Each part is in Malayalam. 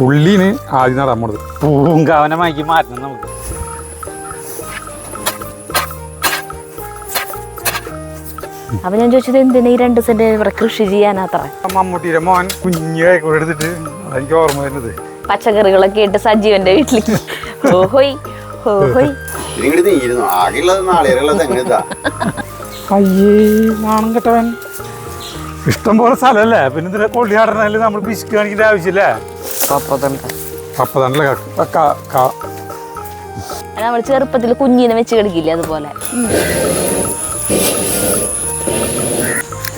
ഉള്ളിന് ആദ്യം നടാൻ പോണത് പൂങ്കാവനമാക്കി മാറ്റണം നമുക്ക്. അപ്പൊ ഞാൻ ചോദിച്ചത് എന്തിനാ ഈ 2 സെന്റ് ഇവിടെ കൃഷി ചെയ്യാനത്ര? മമ്മൂട്ടിയുടെ മോൻ കുഞ്ഞായി എടുത്തിട്ട് എനിക്ക് ഓർമ്മ വരുന്നത് പച്ചക്കറികളൊക്കെ ഇട്ട് സജീവന്റെ വീട്ടിലേക്ക് ഓഹോയ് ഓഹോയ്. അയ്യേ നാണം കെട്ടവൻ. ഇഷ്ടം പോലെ സ്ഥലമല്ലേ, പിന്നെ ഇതിനെ കൊള്ളിയാടണല്ലേ നമ്മൾ പിശുക്ക് കാണിക്കേണ്ട ആവശ്യമില്ലേ? പപ്പതണ്ടല്ലേ നമ്മൾ ചെറുപ്പത്തിൽ കുഞ്ഞിനെ വെച്ച് കിടക്കില്ലേ അതുപോലെ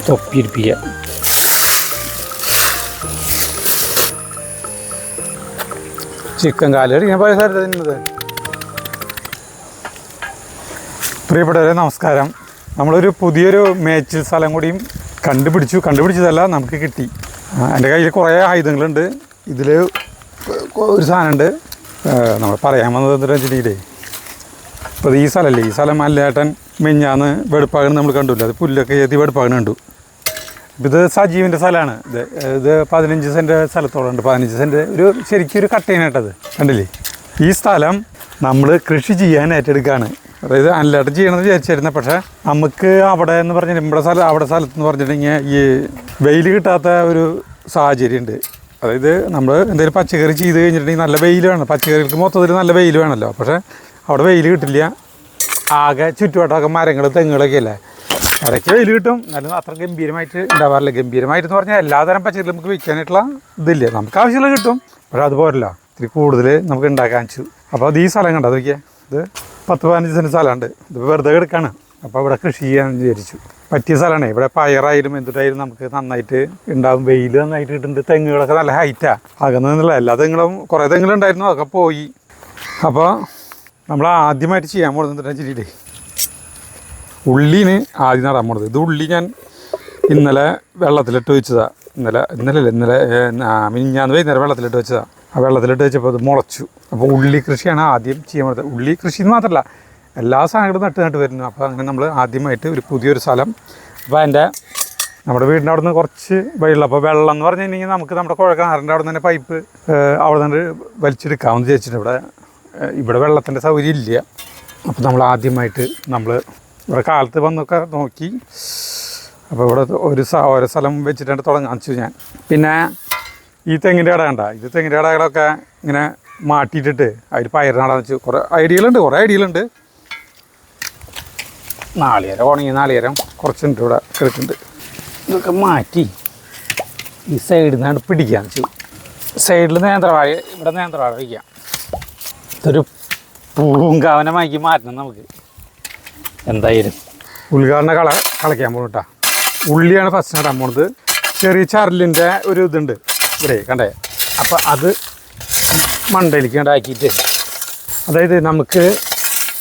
തൊപ്പിയിരിപ്പിക്കുക. ചിക്കൻ കാലടി ഞാൻ പോയ സ്ഥലത്ത് തിന്നത്. പ്രിയപ്പെട്ടവരെ നമസ്കാരം. നമ്മളൊരു പുതിയൊരു മേച്ചിൽ സ്ഥലം കൂടിയും കണ്ടുപിടിച്ചതല്ല, നമുക്ക് കിട്ടി. എൻ്റെ കയ്യിൽ കുറേ ആയുധങ്ങളുണ്ട്. ഇതിൽ ഒരു സാധനമുണ്ട് നമ്മൾ പറയാൻ വന്നത് എന്താ വെച്ചിട്ടുണ്ടെങ്കിലേ, ഇപ്പോൾ ഈ സ്ഥലമല്ലേ, ഈ സ്ഥലം മല്ലേട്ടൻ മെഞ്ഞാന്ന് വെടുപ്പാകണം നമ്മൾ കണ്ടില്ല. അത് പുല്ലൊക്കെ ഏറ്റി വെടുപ്പാകണം കണ്ടു. ഇത് സജീവിൻ്റെ സ്ഥലമാണ്. ഇത് 15 സെൻറ്റ് സ്ഥലത്തോളം ഉണ്ട്. 15 സെൻറ്റ് ഒരു ശരിക്കും ഒരു കട്ടേനായിട്ടത് കണ്ടില്ലേ. ഈ സ്ഥലം നമ്മൾ കൃഷി ചെയ്യാൻ ഏറ്റെടുക്കുകയാണ്. അതായത് അല്ലാട്ട് ചെയ്യണമെന്ന് വിചാരിച്ചിരുന്നത്, പക്ഷേ നമുക്ക് അവിടെ എന്ന് പറഞ്ഞിട്ട് അവിടെ സ്ഥലത്തെന്ന് പറഞ്ഞിട്ടുണ്ടെങ്കിൽ ഈ വെയിൽ കിട്ടാത്ത ഒരു സാഹചര്യം ഉണ്ട്. അതായത് നമ്മൾ എന്തെങ്കിലും പച്ചക്കറി ചെയ്ത് കഴിഞ്ഞിട്ടുണ്ടെങ്കിൽ നല്ല വെയിൽ വേണം. പച്ചക്കറികൾക്ക് മൊത്തത്തിൽ നല്ല വെയിൽ വേണമല്ലോ. പക്ഷേ അവിടെ വെയിൽ കിട്ടില്ല. ആകെ ചുറ്റുവട്ടമൊക്കെ മരങ്ങൾ തെങ്ങുകളൊക്കെ അല്ലേ. ഇടയ്ക്ക് വെയിൽ കിട്ടും, എന്നാലും അത്ര ഗംഭീരമായിട്ട് ഉണ്ടാവാറില്ല. ഗംഭീരമായിട്ടെന്ന് പറഞ്ഞാൽ എല്ലാതരം പച്ചക്കറി നമുക്ക് വിൽക്കാനായിട്ടുള്ള ഇതില്ല. നമുക്ക് ആവശ്യമുള്ള കിട്ടും, പക്ഷേ അതുപോലല്ല, ഇത്തിരി കൂടുതൽ നമുക്ക് ഉണ്ടാക്കാൻ വെച്ചു. അപ്പോൾ അത് ഈ സ്ഥലം കണ്ടോ, അതൊക്കെ ഇത് 10-15 സെൻറ്റ് സ്ഥലമുണ്ട്. ഇത് വെറുതെ കിടക്കാണ്. അപ്പോൾ ഇവിടെ കൃഷി ചെയ്യാമെന്ന് വിചാരിച്ചു. പറ്റിയ സ്ഥലമാണ്. ഇവിടെ പയറായാലും എന്തിട്ടായാലും നമുക്ക് നന്നായിട്ട് ഉണ്ടാവും. വെയിൽ നന്നായിട്ട് കിട്ടുന്നുണ്ട്. തെങ്ങുകളൊക്കെ നല്ല ഹൈറ്റാണ്. അകന്നുള്ള എല്ലാ തെങ്ങുകളും കുറേ തെങ്ങുകളുണ്ടായിരുന്നു, അതൊക്കെ പോയി. അപ്പോൾ നമ്മൾ ആദ്യമായിട്ട് ചെയ്യാൻ പോകുന്നത് എന്താ വെച്ചിട്ടേ, ഉള്ളിന് ആദ്യം നടാൻ പോണത്. ഇത് ഉള്ളി ഞാൻ ഇന്നലെ വെള്ളത്തിലിട്ട് വെച്ചതാണ്. ഇന്നലെ മിനിഞ്ഞാന്ന് വൈകുന്നേരം വെള്ളത്തിലിട്ട് വെച്ചതാണ്. ആ വെള്ളത്തിലിട്ട് വെച്ചപ്പോൾ അത് മുളച്ചു. അപ്പോൾ ഉള്ളി കൃഷിയാണ് ആദ്യം ചെയ്യാൻ പോകുന്നത്. ഉള്ളി കൃഷി എന്ന് മാത്രമല്ല, എല്ലാ സാധനങ്ങളും നട്ട് വരുന്നു. അപ്പോൾ അങ്ങനെ നമ്മൾ ആദ്യമായിട്ട് ഒരു പുതിയൊരു സ്ഥലം. അപ്പോൾ നമ്മുടെ വീടിൻ്റെ അവിടെ നിന്ന് കുറച്ച് വഴിയുള്ള, അപ്പോൾ വെള്ളം എന്ന് പറഞ്ഞു കഴിഞ്ഞാൽ നമുക്ക് നമ്മുടെ കുഴൽക്കിണറിൻ്റെ അവിടെ നിന്ന് തന്നെ പൈപ്പ് അവിടെ നിന്ന് വലിച്ചെടുക്കാമെന്ന് വിചാരിച്ചിട്ട് ഇവിടെ വെള്ളത്തിൻ്റെ സൗകര്യം ഇല്ല. അപ്പോൾ നമ്മൾ ആദ്യമായിട്ട് ഇവിടെ കാലത്ത് വന്നൊക്കെ നോക്കി. അപ്പോൾ ഇവിടെ ഓരോ സ്ഥലം വെച്ചിട്ടാണ് തുടങ്ങാൻ വെച്ചു ഞാൻ. പിന്നെ ഈ തെങ്ങിൻ്റെ ഇട കണ്ട, ഇത് തെങ്ങിൻ്റെ ഇടകളൊക്കെ ഇങ്ങനെ മാട്ടിയിട്ടിട്ട് അതിൽ പയർ നടാന്ന് വെച്ചു. കുറേ ഐഡിയകളുണ്ട്. നാളികേരം കുറച്ചുണ്ട് ഇവിടെ കിടക്കുന്നുണ്ട്. ഇതൊക്കെ മാറ്റി ഈ സൈഡിൽ നിന്നാണ് പിടിക്കാന്ന് വെച്ചു. സൈഡിൽ നേന്ത്രവാഴ, ഇവിടെ നേന്ത്രവാഴ വയ്ക്കാം. ഇതൊരു പൂങ്കാവനമാക്കി മാറ്റണം നമുക്ക്. എന്തായാലും ഉദ്ഘാടന കളയ്ക്കാൻ പോകും കേട്ടോ. ഉള്ളിയാണ് ഫസ്റ്റ് നടാൻ പോകുന്നത്. ചെറിയ ചരലിൻ്റെ ഒരു ഇതുണ്ട് ഇവിടെ കണ്ടേ. അപ്പോൾ അത് മണ്ടയിലേക്ക് ഉണ്ടാക്കിയിട്ട്, അതായത് നമുക്ക്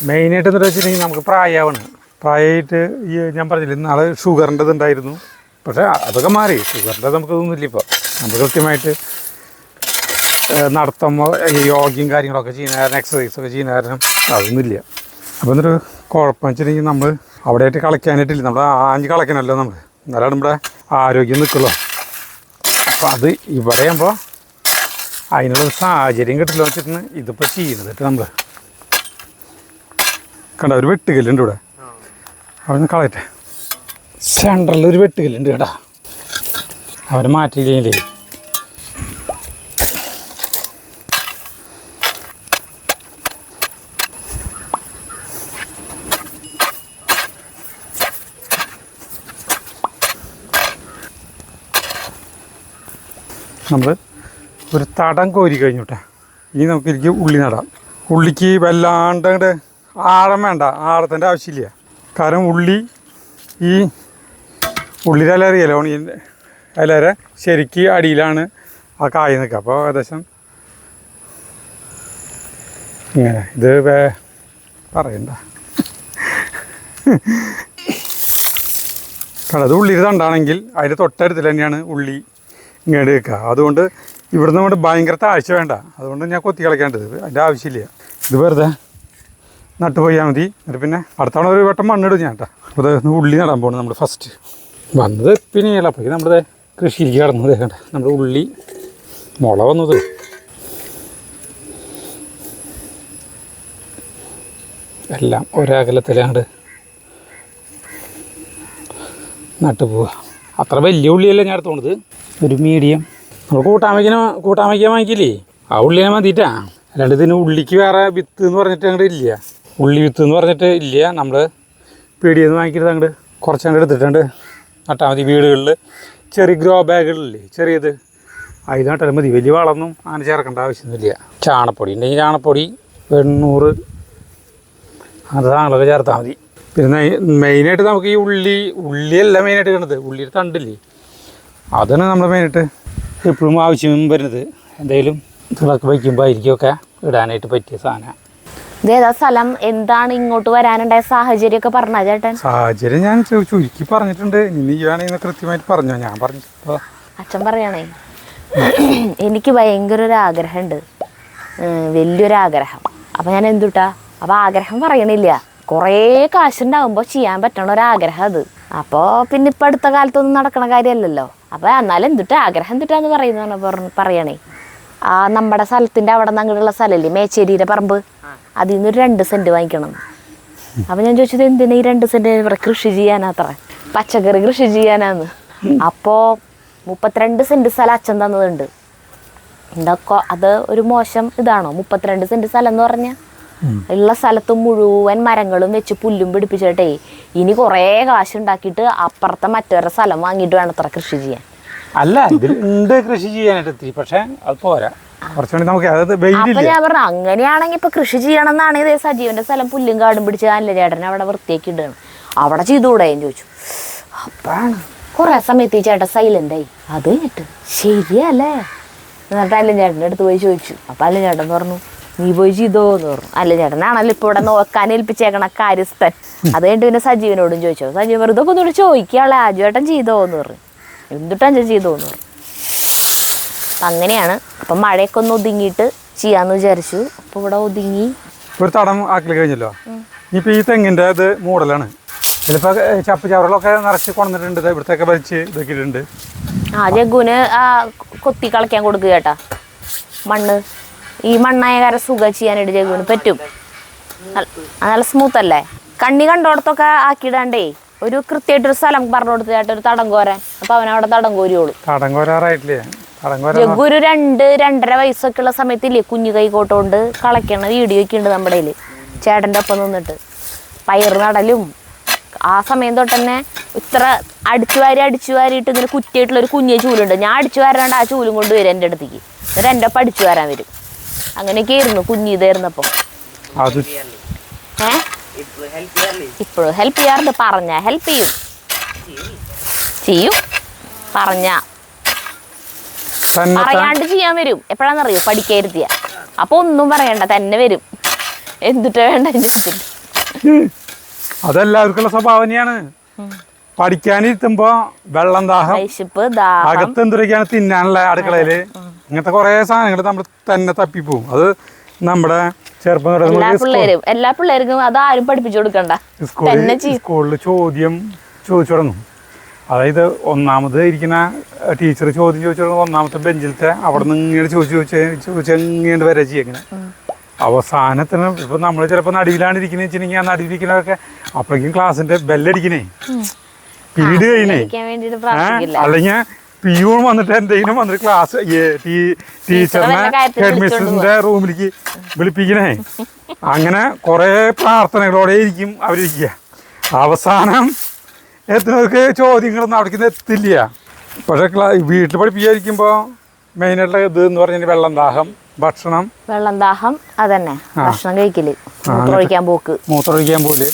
മെയിനായിട്ട് എന്താ വെച്ചിട്ടുണ്ടെങ്കിൽ നമുക്ക് പ്രായമായിട്ട് ഈ ഞാൻ പറഞ്ഞില്ല നാളെ ഷുഗറിൻ്റെ ഇതുണ്ടായിരുന്നു. പക്ഷേ അതൊക്കെ മാറി. ഷുഗറിൻ്റെ നമുക്കതൊന്നുമില്ല. ഇപ്പോൾ നമ്മൾ കൃത്യമായിട്ട് നടത്തുമ്പോൾ യോഗയും കാര്യങ്ങളൊക്കെ ചെയ്യുന്ന കാരണം, എക്സസൈസൊക്കെ ചെയ്യുന്ന കാരണം അതൊന്നുമില്ല. അപ്പോൾ എന്നൊരു കുഴപ്പം വെച്ചിട്ടുണ്ടെങ്കിൽ നമ്മൾ അവിടെയായിട്ട് കളിക്കാനായിട്ടില്ല. നമ്മൾ ആഞ്ഞ് കളിക്കണമല്ലോ നമ്മൾ, എന്നാലാണ് നമ്മുടെ ആരോഗ്യം നിൽക്കുള്ളൂ. അപ്പോൾ അത് ഇവിടെ ആകുമ്പോൾ അതിനുള്ള സാഹചര്യം കിട്ടില്ല വെച്ചിട്ടാണ് ഇതിപ്പോൾ ചെയ്യുന്നത്. നമ്മൾ കണ്ട ഒരു വെട്ടുകല്ലുണ്ട് ഇവിടെ, അവിടെ നിന്ന് കളയട്ടെ. സെൻട്രലിൽ ഒരു വെട്ടുകല്ലുണ്ട് കേട്ടോ. അവരെ മാറ്റിയില്ലേ നമ്മൾ ഒരു തടം കോരി കഴിഞ്ഞോട്ടെ. ഇനി നമുക്ക് ഉള്ളി നടാം. ഉള്ളിക്ക് വല്ലാണ്ട് ആഴം വേണ്ട, ആഴത്തിൻ്റെ ആവശ്യമില്ല. കാരണം ഈ ഉള്ളിയുടെ ഇല അറിയാലോ, ഓണിയൻ്റെ ഇലരെ ശരിക്ക് അടിയിലാണ് ആ കായ നിൽക്കുക. അപ്പോൾ ഏകദേശം ഇങ്ങനെ ഇത് പറയണ്ട. അത് ഉള്ളിയുടെ തണ്ടാണെങ്കിൽ അതിൻ്റെ തൊട്ടടുത്തിൽ തന്നെയാണ് ഉള്ളി ഇങ്ങോട്ട് വെക്കുക. അതുകൊണ്ട് ഇവിടുന്ന് അങ്ങോട്ട് ഭയങ്കര താഴ്ച വേണ്ട. അതുകൊണ്ട് ഞാൻ കൊത്തി കളിക്കേണ്ടത് അതിൻ്റെ ആവശ്യമില്ല. ഇത് വെറുതെ നട്ട് പോയാൽ മതി. എന്നിട്ട് പിന്നെ അടുത്തവണ ഒരു വട്ടം മണ്ണിടും ഞാൻ കേട്ടോ. അപ്പോൾ അത് ഉള്ളി നടാൻ പോകണം. നമ്മൾ ഫസ്റ്റ് വന്നത് പിന്നെ അപ്പോൾ നമ്മുടെ കൃഷിയിലേക്ക് കടന്നത് കണ്ട നമ്മുടെ ഉള്ളി മുള വന്നത്. എല്ലാം ഒരകലത്തിലാണ്ട് നട്ടു പോവുക. അത്ര വലിയ ഉള്ളിയല്ല ഞാൻ എടുത്തോണത്, ഒരു മീഡിയം. നമ്മൾ കൂട്ടാൻ വയ്ക്കാൻ വാങ്ങിക്കില്ലേ, ആ ഉള്ളിനെ മതിയിട്ടാ. അല്ലാണ്ട് ഇതിന് ഉള്ളിക്ക് വേറെ വിത്ത് എന്ന് പറഞ്ഞിട്ട് അങ്ങോട്ട് ഇല്ല, ഉള്ളി വിത്ത് എന്ന് പറഞ്ഞിട്ട് ഇല്ല. നമ്മൾ പീടിയെന്ന് വാങ്ങിക്കരുത്, അങ്ങോട്ട് കുറച്ചങ്ങോട്ട് എടുത്തിട്ടുണ്ട് നട്ടാൽ മതി. വീടുകളിൽ ചെറിയ ഗ്രോ ബാഗുകളില്ലേ ചെറിയത്, അതിൽ നട്ടാലും മതി. വലിയ വളമൊന്നും അങ്ങനെ ചേർക്കേണ്ട ആവശ്യമൊന്നുമില്ല. ചാണപ്പൊടി ഉണ്ടെങ്കിൽ ചാണപ്പൊടി, വെണ്ണൂറ്, അത് സാധനങ്ങളൊക്കെ ചേർത്താൽ മതി. പിന്നെ മെയിനായിട്ട് നമുക്ക് ഈ ഉള്ളിയല്ല മെയിനായിട്ട് കാണുന്നത്, ഉള്ളിയുടെ തണ്ടില്ലേ, അതാണ് നമ്മൾ മെയിനായിട്ട് എപ്പോഴും ആവശ്യം വരുന്നത്. എന്തെങ്കിലും തിളക്ക് വയ്ക്കുമ്പോൾ ആയിരിക്കുമൊക്കെ ഇടാനായിട്ട് പറ്റിയ സാധനം. ഇതേതാ സ്ഥലം, എന്താണ് ഇങ്ങോട്ട് വരാനുണ്ടായ സാഹചര്യമൊക്കെ പറഞ്ഞാ ചേട്ടൻ? സാഹചര്യം ഞാൻ ചുരുക്കി പറഞ്ഞിട്ടുണ്ട്, ഇനി വേണമെങ്കിൽ കൃത്യമായിട്ട് പറഞ്ഞോ. ഞാൻ പറഞ്ഞിപ്പോൾ അച്ഛൻ പറയണേ, എനിക്ക് ഭയങ്കര ഒരു ആഗ്രഹമുണ്ട്, വലിയൊരാഗ്രഹം. അപ്പം ഞാൻ എന്തുട്ടാ, അപ്പം ആഗ്രഹം പറയണില്ല, കുറേ കാശുണ്ടാകുമ്പോൾ ചെയ്യാൻ പറ്റണ ഒരാഗ്രഹം അത്. അപ്പോൾ പിന്നെ ഇപ്പം അടുത്ത കാലത്തൊന്നും നടക്കണ കാര്യമല്ലല്ലോ. അപ്പോൾ എന്നാലും എന്തുട്ടാ ആഗ്രഹം എന്തുട്ടാന്ന് പറയണേ. ആ നമ്മുടെ സ്ഥലത്തിൻ്റെ അവിടെ നിന്ന് അങ്ങോട്ടുള്ള സ്ഥലമില്ലേ, മേച്ചേരിയുടെ പറമ്പ്, അതിൽ നിന്ന് ഒരു 2 സെൻറ്റ് വാങ്ങിക്കണം. അപ്പം ഞാൻ ചോദിച്ചത് എന്തിനാ ഈ 2 സെൻറ്റ് ഇവിടെ കൃഷി ചെയ്യാനത്ര, പച്ചക്കറി കൃഷി ചെയ്യാനാന്ന്. അപ്പോൾ 32 സെൻറ്റ് സ്ഥലം അച്ഛൻ തന്നതുണ്ട്. എന്തൊക്കെ അത് ഒരു മോശം ഇതാണോ? 32 സെൻറ്റ് സ്ഥലം എന്ന് പറഞ്ഞാൽ ഉള്ള സ്ഥലത്ത് മുഴുവൻ മരങ്ങളും വെച്ച് പുല്ലും പിടിപ്പിച്ചിട്ടേ ഇനി കുറേ കാശുണ്ടാക്കിയിട്ട് അപ്പുറത്തെ മറ്റൊരു സ്ഥലം വാങ്ങിയിട്ട് വേണം അത്ര കൃഷി ചെയ്യാൻ. അല്ല, ഇതിലുണ്ട് കൃഷി ചെയ്യാനായിട്ട്, പക്ഷെ അത് പോരാ, കുറച്ചുകൂടി നമുക്ക്. അപ്പൊ ഞാൻ പറഞ്ഞു അങ്ങനെയാണെങ്കിൽ ഇപ്പൊ കൃഷി ചെയ്യണം എന്നാണെങ്കിൽ സജീവന്റെ സ്ഥലം പുല്ലും കാടും പിടിച്ച് അല്ല ചേട്ടൻ അവിടെ വൃത്തിയാക്കി ഇടണം, അവിടെ ചെയ്തുകൂടെ എന്ന് ചോദിച്ചു. അപ്പോഴാണ് കുറെ സമയത്ത് ഈ ചേട്ടൻ സൈലൻ്റായി. അത് കേട്ട് ശരിയല്ലേ എന്നിട്ട് അല്ല ചേട്ടൻ്റെ അടുത്ത് പോയി ചോദിച്ചു. അപ്പം അല്ല ചേട്ടൻ പറഞ്ഞു നീ പോയി ചെയ്തോ എന്ന് പറഞ്ഞു. അല്ല ചേട്ടനാണല്ലോ ഇപ്പോൾ ഇവിടെ നോക്കാൻ ഏൽപ്പിച്ചേക്കണ കാര്യസ്ഥൻ. അത് കഴിഞ്ഞിട്ട് പിന്നെ സജീവനോടും ചോദിച്ചോ. സജീവൻ വെറുതെ ഒക്കെ ഒന്നുകൂടി ചോദിക്കാളെ ആജുവേട്ടൻ ചെയ്തോ എന്ന് പറഞ്ഞു. എന്തിട്ടാ ചെയ്തോ എന്ന് പറഞ്ഞു. അപ്പം അങ്ങനെയാണ്. അപ്പം മഴയൊക്കെ ഒന്ന് ഒതുങ്ങിയിട്ട് ചെയ്യാന്ന് വിചാരിച്ചു. അപ്പോൾ ഇവിടെ ഒതുങ്ങി ഒരു തടം ആക്കി കഴിഞ്ഞല്ലോ. ഇനിയിപ്പോൾ ഈ തെങ്ങിൻ്റെ ഇത് മൂടലാണ്. ചിലപ്പോൾ ചപ്പ് ചവറുകളൊക്കെ നിറച്ച് കൊണ്ടിട്ടുണ്ട്, ഇവിടത്തെയൊക്കെ വലിച്ച് ഇതൊക്കെയിട്ടുണ്ട്. ആ ജഗ്ഗുവിന് കൊത്തി കളിക്കാൻ കൊടുക്കുക ചേട്ടാ മണ്ണ്. ഈ മണ്ണായ കാരണം സുഖം ചെയ്യാനായിട്ട് ജഗ്ഗുവിന് പറ്റും. നല്ല സ്മൂത്ത് അല്ലേ. കണ്ണി കണ്ടോടത്തൊക്കെ ആക്കിയിടാണ്ടേ ഒരു കൃത്യമായിട്ടൊരു സ്ഥലം പറഞ്ഞു കൊടുത്ത് ചേട്ടാ, ഒരു തടം കോരാൻ. അപ്പം അവനവിടെ തടം കോരിയോളൂ. തടം കോരാറായിട്ടില്ലേ? ജഗ്ഗു ഒരു 2-2.5 വയസ്സൊക്കെ ഉള്ള സമയത്തില്ലേ കുഞ്ഞു കൈക്കോട്ടുകൊണ്ട് കളയ്ക്കണ വീഡിയോ ഒക്കെ ഉണ്ട് നമ്മുടെ കയ്യിൽ. ചേട്ടൻ്റെ ഒപ്പം നിന്നിട്ട് പയർ നടലും ആ സമയം തൊട്ട് തന്നെ ഇത്ര അടിച്ചു വാരിയിട്ട് ഇങ്ങനെ കുറ്റിയായിട്ടുള്ളൊരു കുഞ്ഞേ ചൂലുണ്ട്. ഞാൻ അടിച്ചു വാരാണ്ട് ആ ചൂലും കൊണ്ട് വരും എൻ്റെ അടുത്തേക്ക്. എന്നിട്ട് എൻ്റെ ഒപ്പം അടിച്ചു വാരാൻ വരും. അങ്ങനെയൊക്കെ ആയിരുന്നു കുഞ്ഞിതായിരുന്നപ്പോൾ. ഇപ്പോഴും ഹെൽപ്പ് ചെയ്യാറുണ്ട്. പറഞ്ഞാൽ ഹെൽപ്പ് ചെയ്യും. പറയാണ്ട് ചെയ്യാൻ വരും. എപ്പോഴാണെന്നറിയോ? പഠിക്കാതിരുത്തിയ അപ്പോൾ ഒന്നും പറയണ്ട, തന്നെ വരും. എന്തിട്ടാ വേണ്ട ചോദിച്ചിട്ട്. അതെല്ലാവർക്കുള്ള സ്വഭാവം തന്നെയാണ്. പഠിക്കാനിരുത്തുമ്പോ വെള്ളം, ദാഹം, അകത്ത് എന്തൊക്കെയാണ് തിന്നാനുള്ള അടുക്കളയില്, ഇങ്ങനത്തെ കുറെ സാധനങ്ങൾ നമ്മൾ തന്നെ തപ്പിപ്പോവും. അത് നമ്മുടെ ചെറുപ്പം എല്ലാ പിള്ളേർക്കും അതാരും പഠിപ്പിച്ചു കൊടുക്കണ്ട. സ്കൂളിൽ ചോദ്യം ചോദിച്ചു തുടങ്ങും. അതായത് ഒന്നാമത് ഇരിക്കുന്ന ടീച്ചർ ചോദ്യം ചോദിച്ചു തുടങ്ങും. ഒന്നാമത്തെ ബെഞ്ചിലത്തെ അവിടെ നിന്ന് ഇങ്ങനെ ചോദിച്ചെങ്ങനെ വരെ ചെയ്യങ്ങനെ അവസാനത്തിന്. ഇപ്പൊ നമ്മൾ ചിലപ്പോൾ നടുവിലാണ് ഇരിക്കുന്നത് വെച്ചിട്ടുണ്ടെങ്കിൽ ആ നടുവിരിക്കുന്നതൊക്കെ അപ്പോഴേക്കും ക്ലാസ്സിന്റെ ബെല്ലടിക്കണേ, പീരീഡ് കഴിഞ്ഞേ. അല്ലെങ്കിൽ പിയൂൺ വന്നിട്ട് എന്തെങ്കിലും വന്നിട്ട് ക്ലാസ് ടീച്ചറിനെ ഹെഡ് മിസ്റ്ററിന്റെ റൂമിലേക്ക് വിളിപ്പിക്കണേ. അങ്ങനെ കുറെ പ്രാർത്ഥനകളോടെ ഇരിക്കും അവരിരിക്കുക. അവസാനം എത്തുന്നവർക്ക് ചോദ്യങ്ങളൊന്നും അവിടേക്ക് എത്തില്ല. പക്ഷെ വീട്ടിൽ പഠിപ്പിക്കാതിരിക്കുമ്പോൾ മെയിനായിട്ടുള്ള ഇത് എന്ന് പറഞ്ഞാൽ വെള്ളം, ദാഹം, ഭക്ഷണം. വെള്ളം, ദാഹം, അതന്നെ ഭക്ഷണം കഴിക്കല്, മൂത്രമൊഴിക്കാൻ പോലെ.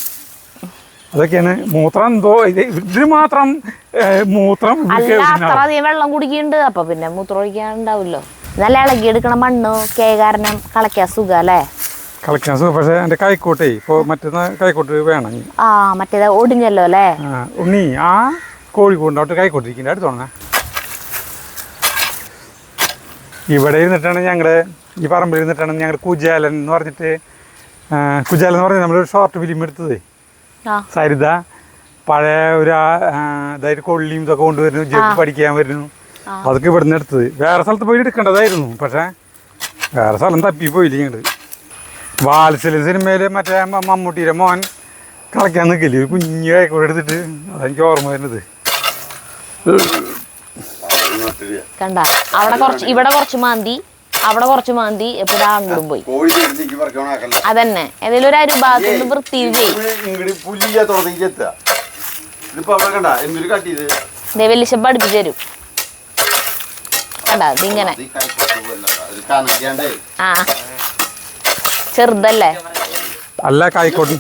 അതൊക്കെയാണ്. മൂത്രം എന്തോ ഇതിന് മാത്രം അധികം വെള്ളം കുടിക്കുന്നുണ്ട്. അപ്പൊ പിന്നെ മൂത്രം ഒഴിക്കാൻ ഉണ്ടാവില്ലോ. നല്ല ഇളകിയെടുക്കണ മണ്ണ് കാരണം കളയ്ക്കാൻ സുഖം അല്ലേ? കളിക്കാൻ സുഖം. പക്ഷെ എന്റെ കൈക്കോട്ടേ ഇപ്പൊ മറ്റേ കൈക്കോട്ട് വേണം. മറ്റേത് ഒടിഞ്ഞല്ലോ അല്ലേ? ഉണ്ണി ആ കോഴിക്കോടിൻ്റെ അവിടെ കൈക്കോട്ടിരിക്കുന്നത് അടുത്തോണ. ഇവിടെ ഇരുന്നിട്ടാണ് ഞങ്ങളുടെ ഈ പറമ്പിൽ ഇരുന്നിട്ടാണ് ഞങ്ങൾ കുജാലൻ എന്ന് പറഞ്ഞിട്ട് നമ്മളൊരു ഷോർട്ട് ഫിലിം എടുത്തത്. സരിത പഴയ ഒരു അതായത് കൊള്ളിയും ഇതൊക്കെ കൊണ്ടുവരുന്നു, ജഗ് പഠിക്കാൻ വരുന്നു. അതൊക്കെ ഇവിടുന്ന് എടുത്തത്. വേറെ സ്ഥലത്ത് പോയി എടുക്കേണ്ടതായിരുന്നു, പക്ഷേ വേറെ സ്ഥലം തപ്പിപ്പോയില്ല ഞങ്ങൾ. വാത്സല്യ സിനിമയിൽ മറ്റേ മമ്മൂട്ടിയുടെ മോൻ കളിക്കാൻ നിൽക്കില്ല ഒരു കുഞ്ഞു കൈക്കോട് എടുത്തിട്ട് അതെനിക്ക് ഓർമ്മ വരുന്നത്. കണ്ട അവിടെ കുറച്ച് ഇവിടെ കുറച്ച് മാന്തി അവിടെ കുറച്ച് മാന്തി എപ്പോഴും അങ്ങോട്ടും പോയി. അതന്നെ ഏതെങ്കിലും ഒരു അരുഭാഗത്ത് വൃത്തി വെല്ലിശം പഠിപ്പിച്ചു തരും. കണ്ട ഇതിങ്ങനെ ആ ചെറുതല്ലേ. അല്ല കായ്ക്കോട്ടിന്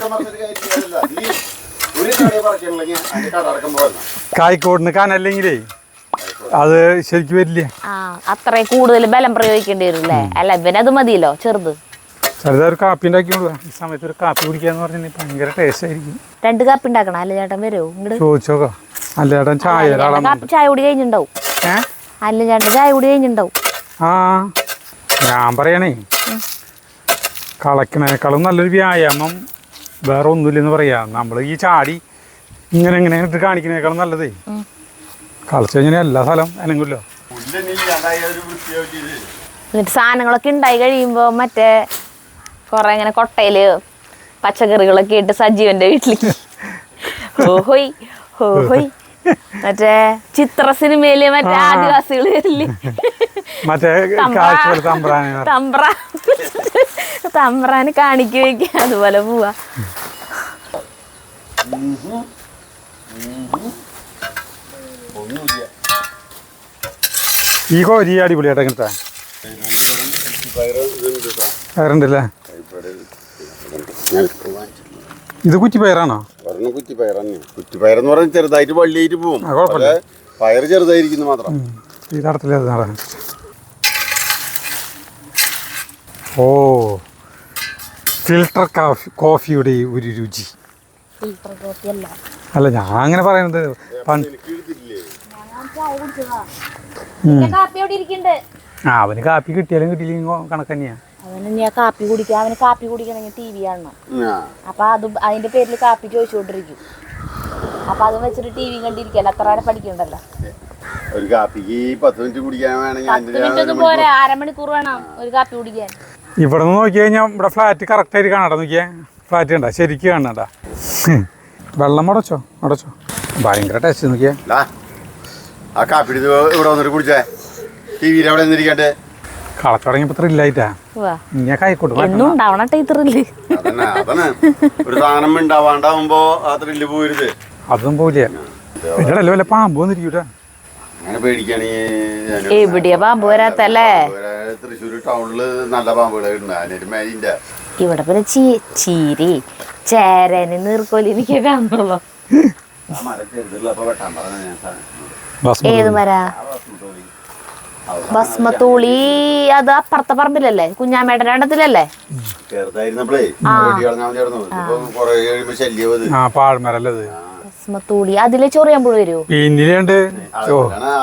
കനല്ലെങ്കിലേ അത് ശരിക്കും വരില്ല. ആ അത്രയും കൂടുതൽ ബലം പ്രയോഗിക്കേണ്ടി വരും അല്ലേ. അല്ല ഇവനത് മതിയല്ലോ ചെറുത്. ചെറുതാ ഒരു കാപ്പി ഉണ്ടാക്കിയോളൂ. ഈ സമയത്ത് ഒരു കാപ്പി കുടിക്കാന്ന് പറഞ്ഞാൽ ഭയങ്കര ടേസ്റ്റ് ആയിരിക്കും. 2 കാപ്പി ഉണ്ടാക്കണം. അല്ല ചേട്ടൻ വരുമോ ഇങ്ങോട്ട് ചോദിച്ചോക്കാം. അല്ല ചേട്ടൻ ചായ കാപ്പി ചായ കുടി കഴിഞ്ഞിട്ടുണ്ടാവും. അല്ല ചേട്ടൻ ചായ കുടി കഴിഞ്ഞിട്ടുണ്ടാവും. ആ ഞാൻ പറയണേ കളക്കണേക്കാളും നല്ലൊരു വ്യായാമം വേറെ ഒന്നുമില്ലെന്ന് പറയാ. നമ്മൾ ഈ ചാടി ഇങ്ങനെ ഇട്ട് കാണിക്കുന്നേക്കാളും നല്ലതേ കളിച്ചു കഴിഞ്ഞാൽ എല്ലാ സ്ഥലം അനങ്ങുമല്ലോ. എന്നിട്ട് സാധനങ്ങളൊക്കെ ഉണ്ടായി കഴിയുമ്പോ മറ്റേ കൊറേ ഇങ്ങനെ കൊട്ടയില് പച്ചക്കറികളൊക്കെ ഇട്ട് സജീവന്റെ വീട്ടിലേക്ക് ഹോഹോയ് ഹോഹോയ് മറ്റേ ചിത്ര സിനിമയില് മറ്റേ ആദിവാസികൾ വരില്ലേ മറ്റേ തമ്പ്രാന് കാണിക്കുക അതുപോലെ പോവാ. ഈ കോരി അടിപൊളിയായിട്ട് എങ്ങനത്തെ പയറുണ്ടല്ലേ. ഇത് കുറ്റിപ്പയറാണോ? കുറ്റിപ്പയറെന്ന് പറഞ്ഞാൽ ചെറുതായിട്ട് വള്ളിയായിട്ട് പോകും. പയറ് ചെറുതായിരിക്കുന്നു മാത്രം. ഈ തടത്തില് നടൻ. ഓ ഫിൽട്ടർ കോഫിയുടെ ഒരു രുചി. അല്ല ഞാൻ അങ്ങനെ പറയുന്നത് അവന് കാപ്പി കിട്ടിയാലും കിട്ടിയില്ലെങ്കിൽ കണക്ക് തന്നെയാ. അവന് കാപ്പി കുടിക്കുക. അവന് കാപ്പി കുടിക്കണമെങ്കിൽ TV കാണണം. അപ്പൊ അതിന്റെ പേരിൽ കാപ്പി ചോദിച്ചുകൊണ്ടിരിക്കും. അപ്പൊ അത് വെച്ചിട്ട് TV കണ്ടിരിക്കല്ലോ. അത്ര നേരം പഠിക്കണ്ടല്ലോ. ഒരു കാപ്പിക്ക് 10 മിനിറ്റ് കുടിക്കാൻ വേണമെങ്കിൽ 10 മിനിറ്റ് പോരാ, അരമണിക്കൂർ വേണം ഒരു കാപ്പി കുടിക്കാൻ. ഇവിടെ നിന്ന് നോക്കി കഴിഞ്ഞാൽ ഇവിടെ ഫ്ലാറ്റ് കറക്റ്റായിട്ട് കാണാട്ടോ. നോക്കിയേ ഫ്ലാറ്റ് കണ്ട ശരിക്കും കാണണ്ട. വെള്ളം മുടച്ചോ ഭയങ്കര ടേസ്റ്റ്. നോക്കിയേ ആ കാപ്പി ഇവിടെ വന്നിട്ട് കുടിച്ചേ. TVയിൽ അവിടെ നിന്നിരിക്കട്ടെ. കളച്ചു തുടങ്ങിയപ്പോ ത്രില്ലായിട്ടാ. ഇങ്ങനെ കായിക്കോട്ടെ എന്നും ഉണ്ടാവണട്ടെ ഈ ത്രില്ല്. അതന്നെ ഒരു സാധനം ഉണ്ടാവാണ്ടാവുമ്പോ ആ ത്രില്ല് പോയിരുത്. അതൊന്നും പോവില്ല. ഇതിടല്ലേ വല്ല പാമ്പ് വന്നിരിക്കൂട്ടാ. അങ്ങനെ പേടിക്കുകയാണെങ്കിൽ എവിടെയാ പാമ്പ് വരാത്തല്ലേ. തൃശ്ശൂർ ടൗണില് നല്ല പാമ്പുകളുണ്ട്. ഇവിടെ പിന്നെ ചീരി ചേരന് നീർക്കോലി എനിക്ക് കാണുള്ളൂ. ഏത് മരാ? ഭസ്മത്തൂളി. അത് അപ്പുറത്തെ പറമ്പിലല്ലേ, കുഞ്ഞാമേട്ടൻ്റെ ഇടത്തിലല്ലേ? ഭസ്മത്തൂളി അതിലെ ചൊറിയുമ്പോൾ വരുമോ? പിന്നിലുണ്ട്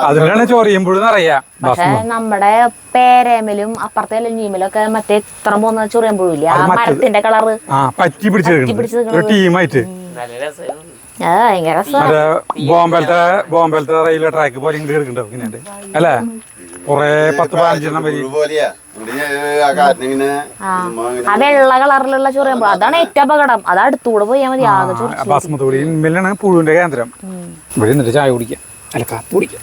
അതിലാണ് ചൊറിയുമ്പോഴെന്ന് അറിയാം. പക്ഷെ നമ്മുടെ പേരേമലും അപ്പുറത്തെ ലഞ്ഞീമലൊക്കെ മറ്റേ ഇത്ര പോകുന്ന ചൊറിയുമ്പോഴും ഇല്ല. ആ മരത്തിന്റെ കളറ് പറ്റി പിടിച്ചെടുക്കുന്നത് ടീമായിട്ട്. ഭയങ്കര ബോംബെലത്തെ റെയിൽവേ ട്രാക്ക് പോലെ ഇങ്ങോട്ട് എടുക്കണ്ടാവും. ഇങ്ങനെ അല്ലേ കൊറേ 10-15 വരി. ആ വെള്ള കളറിലുള്ള ചൊറിയുമ്പോ അതാണ് ഏറ്റവും അപകടം. അത് അടുത്തൂടെ പോയാൽ മതി. ആകെ ഭസ്മത്തൂളി ഇന്നലാണ് പുഴുവിന്റെ കേന്ദ്രം. ഇവിടെ നിന്നിട്ട് ചായ കുടിക്കാം, അല്ല കാപ്പി കുടിക്കാം.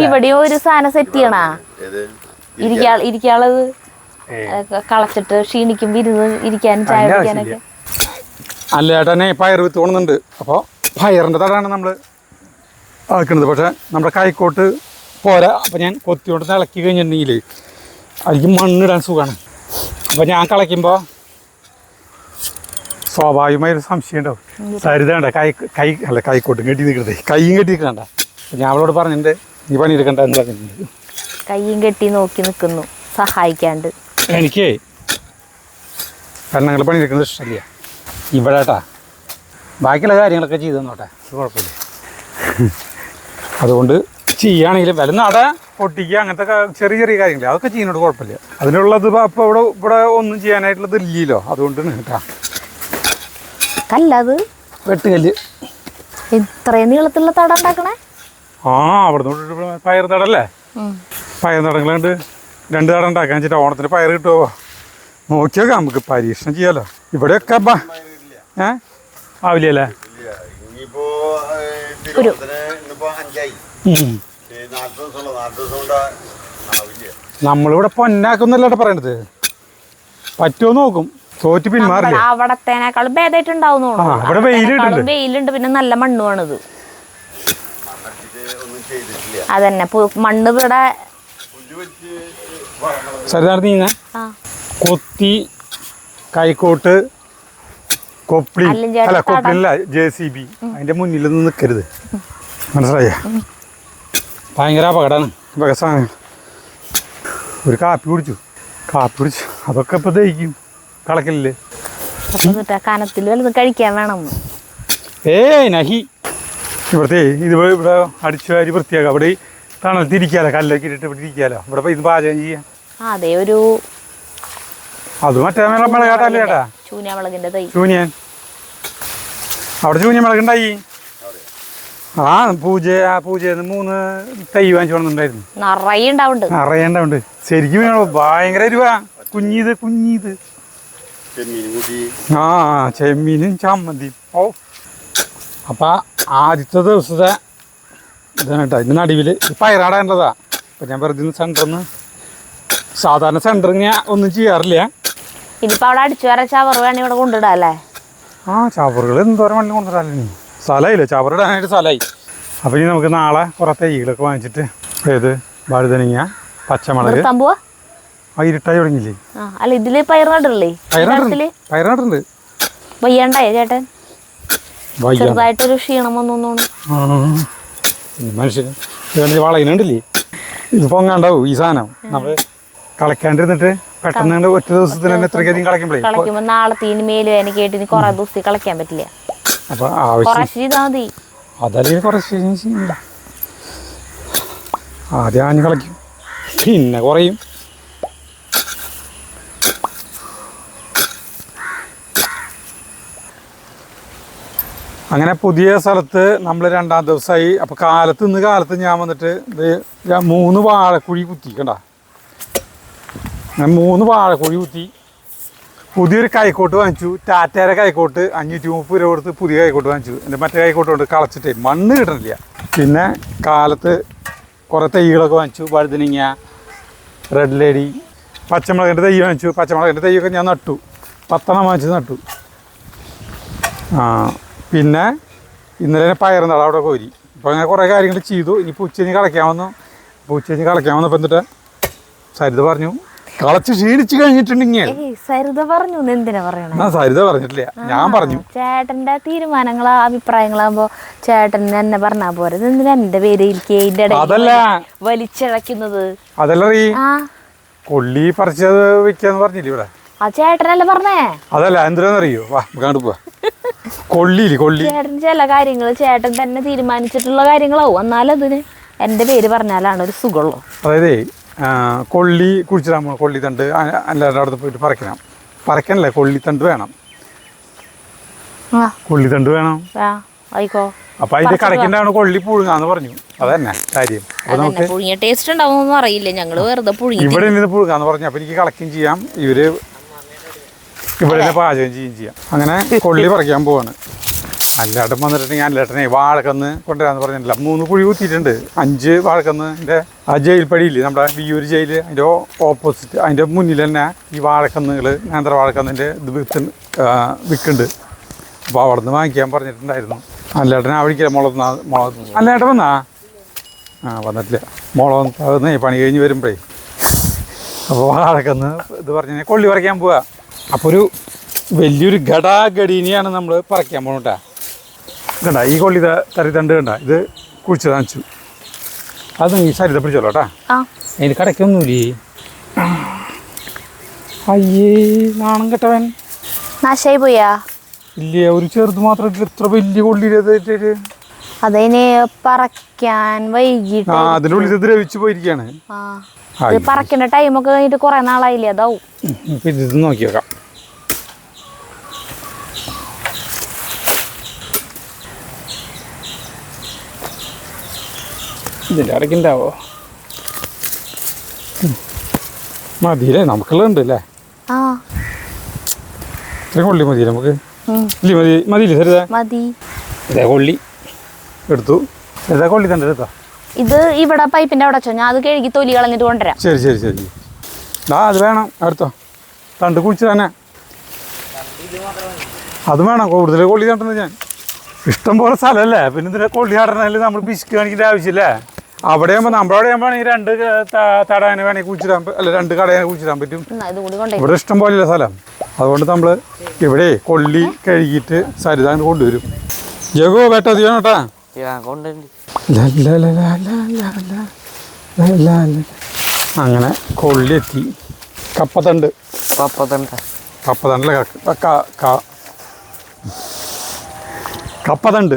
ഇവിടെയോ ഒരു സാധനം സെറ്റ് ചെയ്യണ ഇരിക്കാളത് കളച്ചിട്ട് ക്ഷീണിക്കും വിരുന്ന് ഇരിക്കാനും ചായ കുടിക്കാനൊക്കെ. അല്ല ചേട്ടനെ പയർ വിത്ത് കൊണ്ടുന്നുണ്ട്. അപ്പോൾ പയറിൻ്റെ തടാണ് നമ്മൾ ആക്കുന്നത്. പക്ഷേ നമ്മുടെ കൈക്കോട്ട് പോരാ. അപ്പോൾ ഞാൻ കൊത്തിയോണ്ട് ഇളക്കി കഴിഞ്ഞിട്ടുണ്ടെങ്കിൽ അതിലേക്ക് മണ്ണിടാൻ സുഖമാണ്. അപ്പോൾ ഞാൻ കളയ്ക്കുമ്പോൾ സ്വാഭാവികമായൊരു സംശയം ഉണ്ടാവും. സരിതണ്ട കൈക്കോട്ടും കെട്ടി നിൽക്കണ്ടേ, കൈയും കെട്ടി നിൽക്കണ്ട. ഞാൻ അവളോട് പറഞ്ഞിട്ടുണ്ട് നീ പണിയെടുക്കണ്ട എന്ന് പറഞ്ഞിട്ടുണ്ട്. കൈയും കെട്ടി നോക്കി നിൽക്കുന്നു സഹായിക്കാണ്ട്. എനിക്ക് പെണ്ണുങ്ങൾ പണിയെടുക്കുന്നത് ഇഷ്ടമില്ല. ഇവിടെ കേട്ടാ ബാക്കിയുള്ള കാര്യങ്ങളൊക്കെ ചെയ്തു തന്നോട്ടെ, കുഴപ്പമില്ല. അതുകൊണ്ട് ചെയ്യുകയാണെങ്കിലും വില നട പൊട്ടിക്കുക അങ്ങനത്തെ ചെറിയ ചെറിയ കാര്യങ്ങൾ അതൊക്കെ ചെയ്യുന്നോട് കുഴപ്പമില്ല. അതിനുള്ളത് ഇപ്പോൾ ഇവിടെ ഒന്നും ചെയ്യാനായിട്ടുള്ളത് ഇല്ലല്ലോ. അതുകൊണ്ടാണ് കേട്ടാ. കല്ലത് വെട്ടുകല്ല് ഇത്രയും നീളത്തിലുള്ള തട ഉണ്ടാക്കണേ. അവിടെ നിന്ന് പയർ തടല്ലേ. പയർ നടങ്ങളുണ്ട് 2 തടം ഉണ്ടാക്കാൻ വെച്ചിട്ട് ഓണത്തിന് പയർ കിട്ടുമോ നോക്കിയൊക്കെ നമുക്ക് പരീക്ഷണം ചെയ്യാലോ. ഇവിടെയൊക്കെ ആവില്ലല്ലേ? ഇനിയിപ്പോ തിരുവോണത്തിന് ഇന്നിപ്പോ 5 ആയി. 40 ദിവസം കൊണ്ട് ആവില്ല. നമ്മളിവിടെ പൊന്നാക്കുന്നല്ലോ പറയണത്. പറ്റുമോ നോക്കും. തോറ്റ് പിന്മാറില്ല. അവിടത്തേനേക്കാളും ഭേദമായിട്ടുണ്ടാവും. ഇവിടെ വെയിലുണ്ട്, പിന്നെ നല്ല മണ്ണുമാണിത്. അതന്നെ മണ്ണ് ഇവിടെ സരിതാർന്ന് കൊത്തി കൈക്കോട്ട് കൊപ്പിളി അല്ല കൊപ്പിളില്ല JCB അതിന്റെ മുന്നിൽ നിന്ന് നിൽക്കരുത്. മനസ്സിലായ? ഭയങ്കര അപകടമാണ് ഇതൊക്കെ സാധനം. ഒരു കാപ്പി കുടിച്ചു അതൊക്കെ ഇപ്പൊ ദഹിക്കും. കളക്കലില്ലേ കനത്തിൽ വലുത് കഴിക്കാൻ വേണം. നഹി ഇവിടുത്തെ ഇവിടെ അടിച്ചു വാരി വൃത്തിയാക്കാം. അവിടെ തണലത്തിരിക്കാലോ, കല്ലൊക്കെ ഇട്ടിട്ട് ഇവിടെ ഇരിക്കാലോ. ഇവിടെ ഇത് പാചകം ചെയ്യാം. അതെ ഒരു അത് മറ്റേ മിളകാട്ടല്ലേ ചേട്ടാ? ചൂനിയാമുളകിന്റെ തൈ. ചൂനിയൻ അവിടെ ചൂനിയമുളക് ഉണ്ടായി. പൂജന്ന് 3 തൈ വാങ്ങിച്ചോണ്ടുണ്ടായിരുന്നു. നിറയെ ഉണ്ടാവുണ്ട്. ശരിക്കും ഭയങ്കര രൂപ. കുഞ്ഞീത് ചെമ്മീനും ചമ്മന്തിയും. അപ്പൊ ആദ്യത്തെ ദിവസത്തെ ഇതാണ് കേട്ടോ. ഇതിന് നടുവിൽ പയറാടാനുള്ളതാ. അപ്പൊ ഞാൻ വെറുതെ സെന്ററിന്ന് സാധാരണ സെന്ററിങ് ഒന്നും ചെയ്യാറില്ല. ഇതിപ്പോ അവിടെ അടിച്ചു വരാൻ ചവറ് വേണേ ഇവിടെ കൊണ്ടിടാല്ലേ? ചവറുകൾ എന്തോരം വണ്ടി കൊണ്ടുവരാല്ലേ? സ്ഥലമായില്ലേ, ചവറിടാനായിട്ട് സ്ഥലമായി. അപ്പൊ ഇനി നമുക്ക് നാളെ കുറെ തൈകളൊക്കെ വാങ്ങിച്ചിട്ട് ഏത് വഴുതനങ്ങ, പച്ചമുളക്. ഇരുട്ടായി തുടങ്ങിയില്ലേ? അല്ല ഇതില് പയറിനടല്ലേ? പയറിനടുണ്ട്. വയ്യാണ്ടായ ചേട്ടൻ? ചെറുതായിട്ടൊരു ക്ഷീണം വന്നോന്നു. മനുഷ്യന് വളയുന്നുണ്ടല്ലേ? ഇത് പൊങ്ങാണ്ടാവും ഈ സാധനം. നമ്മള് കളക്കാണ്ടിരുന്നിട്ട് പെട്ടെന്ന് ഒറ്റ ദിവസത്തിന് തന്നെ എത്രയധികം കളക്കുമ്പോ നാളെ തീനിമേല് എനിക്ക് കേട്ടിന് കൊറേ ദിവസത്തിൽ കളക്കാൻ പറ്റില്ല. അപ്പൊ ആവശ്യം അതല്ലേ കുറച്ച് ആദ്യം ആഞ്ഞ് കളയ്ക്കും, പിന്നെ കുറയും. അങ്ങനെ പുതിയ സ്ഥലത്ത് നമ്മൾ 2ാം ദിവസമായി. അപ്പോൾ കാലത്ത് ഞാൻ വന്നിട്ട് 3 വാഴക്കുഴി കുത്തി കണ്ട. ഞാൻ 3 വാഴക്കുഴി കുത്തി. പുതിയൊരു കൈക്കോട്ട് വാങ്ങിച്ചു. ടാറ്റയുടെ കൈക്കോട്ട് 530 രൂപ കൊടുത്ത് പുതിയ കൈക്കോട്ട് വാങ്ങിച്ചു. എൻ്റെ മറ്റേ കൈക്കോട്ട് കൊണ്ട് കളച്ചിട്ടേ മണ്ണ് കിട്ടണില്ല. പിന്നെ കാലത്ത് കുറേ തൈകളൊക്കെ വാങ്ങിച്ചു. വഴുതനങ്ങ, റെഡ് ലേഡി, പച്ചമുളകിൻ്റെ തൈ വാങ്ങിച്ചു. പച്ചമുളകിൻ്റെ തൈയൊക്കെ ഞാൻ നട്ടു. 10 വാങ്ങിച്ച് നട്ടു. പിന്നെ ഇന്നലെ പയറുന്നട അവിടെ കോരി. അപ്പോൾ അങ്ങനെ കുറേ കാര്യങ്ങൾ ചെയ്തു. ഇനിയിപ്പോൾ ഉച്ചഞ്ഞ് കളയ്ക്കാൻ വന്നപ്പോൾ എന്നിട്ട് സരിത പറഞ്ഞു കളച്ച് ക്ഷീണിച്ച് കഴിഞ്ഞിട്ടുണ്ടെങ്കിൽ. സരിത പറഞ്ഞു എന്തിനാ പറയണേ? സരിത പറഞ്ഞിട്ടില്ല, ഞാൻ പറഞ്ഞു. ചേട്ടന്റെ തീരുമാനങ്ങളോ അഭിപ്രായങ്ങളാകുമ്പോ ചേട്ടൻ എന്നെ പറഞ്ഞാ പോരെ. എന്തിനാ എന്റെ പേര് അതല്ല വലിച്ചിഴക്കുന്നത്? അതല്ല കൊള്ളി പറിച്ചത് വെക്കാന്ന് പറഞ്ഞില്ലേ ഇവിടെ? ആ ചേട്ടനല്ലേ പറഞ്ഞേ? അതല്ല എന്തിനാന്നറിയോ? വാ കണ്ടു പോവാ. കൊള്ളി ചേട്ടൻ ചില കാര്യങ്ങൾ ചേട്ടൻ തന്നെ തീരുമാനിച്ചിട്ടുള്ള കാര്യങ്ങളാവും. എന്നാലും അതിന് എന്റെ പേര് പറഞ്ഞാലാണ് ഒരു സുഖമുള്ളൂ. അതായത് കൊള്ളി കുഴിച്ചിടാൻ കൊള്ളിത്തണ്ട് എല്ലാവരുടെ അടുത്ത് പോയിട്ട് പറിക്കണല്ലേ? കൊള്ളിത്തണ്ട് വേണം. ആയിക്കോ. അപ്പൊ അതിന്റെ കടക്കിണ്ടാണ് കൊള്ളി പുഴുങ്ങാന്ന് പറഞ്ഞു. അതന്നെ കാര്യം. അപ്പൊ നമുക്ക് പുഴുങ്ങിയ ടേസ്റ്റ് ഉണ്ടാവുമെന്നൊന്നും അറിയില്ല. ഞങ്ങള് വെറുതെ പുഴുങ്ങി ഇവിടെ നിന്ന് പുഴുങ്ങാന്ന് പറഞ്ഞു. അപ്പൊ എനിക്ക് കളക്കുകയും ചെയ്യാം, ഇവര് ഇവിടെ പാചകം ചെയ്യാം. അങ്ങനെ കൊള്ളി പറിക്കാൻ പോവാണ്. അല്ലാട്ടൻ വന്നിട്ടുണ്ടെങ്കിൽ അല്ലേട്ടനെ വാഴക്കന്ന് കൊണ്ടുവരാന്ന് പറഞ്ഞിട്ടില്ല. 3 കുഴി കുത്തിയിട്ടുണ്ട്. 5 വാഴക്കന്നിൻ്റെ ആ ജയിൽ പടിയില്ലേ നമ്മുടെ വിയൂർ ജയില്, അതിൻ്റെ ഓപ്പോസിറ്റ് അതിൻ്റെ മുന്നിൽ തന്നെ ഈ വാഴക്കന്നുകൾ നേന്ത്ര വാഴക്കന്നിൻ്റെ ഇത് വിൽക്കുന്നുണ്ട്. അപ്പോൾ അവിടെ നിന്ന് വാങ്ങിക്കാൻ പറഞ്ഞിട്ടുണ്ടായിരുന്നു. അല്ലേട്ടനെ അവിടേക്കില്ല മുളക് അല്ലേട്ടൻ വന്നാ വന്നിട്ടില്ല. മുളക് പണി കഴിഞ്ഞ് വരുമ്പോഴേ അപ്പോൾ വാഴക്കന്ന് ഇത് പറഞ്ഞു കൊള്ളി പറിക്കാൻ പോവുക. അപ്പോൾ ഒരു വലിയൊരു ഘടാഘടീനെയാണ് നമ്മൾ പറിക്കാൻ പോകണട്ടാ. കണ്ട ഈ കൊള്ളി തറിത്തണ്ട് കണ്ട, ഇത് കുഴിച്ച് കാണിച്ചു. അത് ഈ സരിത പിടിച്ചോളൂ കേട്ടാ. അതിന് കടയ്ക്കൊന്നുമില്ലേ? അയ്യേ നാണം കെട്ടവൻ. നാശായി പോയാ? ഇല്ല, ഒരു ചെറുത് മാത്രം ഇത്ര വലിയ കൊള്ളി അതിന് പറക്കാൻ വൈകിട്ട് അതിനുള്ളിൽ ദ്രവിച്ചു പോയിരിക്കാണ്. പറക്കേണ്ട ടൈമൊക്കെ കഴിഞ്ഞിട്ട് കുറെ നാളായില്ലേ? അതാവും. ഇത് നോക്കി വെക്കാം. ഇതിൻ്റെ ഇടയ്ക്കുണ്ടാവോ? മതിയില്ലേ, നമുക്കുള്ളത് അല്ലേ? ആ ഇത്രയും കൊള്ളി മതിയില്ലേ നമുക്ക്? ഉം. ഇല്ല മതിയില്ലേ സരിത? മതി. ഇതേ കൊള്ളി എടുത്തു. ഇതേ കൊള്ളി തന്നെ എടുത്താ. ഇത് ഇവിടെ പൈപ്പിന്റെ അവിടെ വെച്ചോ, ഞാൻ അത് കഴുകി തൊലി കളഞ്ഞിട്ട് കൊണ്ടുവരാം. ശരി ശരി ശരി. അത് വേണം, എടുത്തോ. തണ്ട് കുഴിച്ച് തന്നെ അത് വേണം. കൂടുതൽ കൊള്ളി തട്ടുന്നത് ഞാൻ ഇഷ്ടം പോലെ സ്ഥലമല്ലേ, പിന്നെ ഇതിനെ കൊള്ളി നടണമെങ്കിൽ നമ്മൾ പിശുക്ക് കാണിക്കേണ്ട ആവശ്യമില്ല. അവിടെ ആകുമ്പോൾ നമ്മളവിടെ ആകുമ്പോൾ ഈ 2 തടയനെ വേണമെങ്കിൽ കുഴിച്ചിടാൻ, അല്ല 2 കടയനെ കുഴിച്ചിടാൻ പറ്റും. ഇത് കൂടി കൊണ്ടുപോയി. ഇവിടെ ഇഷ്ടം പോലെയുള്ള സ്ഥലം. അതുകൊണ്ട് നമ്മൾ ഇവിടെ കൊള്ളി കഴുകിയിട്ട് സരിത കൊണ്ടുവരും. ജഗോ വേട്ടോ തീയണം കേട്ടാ. അങ്ങനെ കൊള്ളി എത്തി. കപ്പത്തണ്ട് കപ്പത്തണ്ടല്ല കപ്പത്തണ്ട്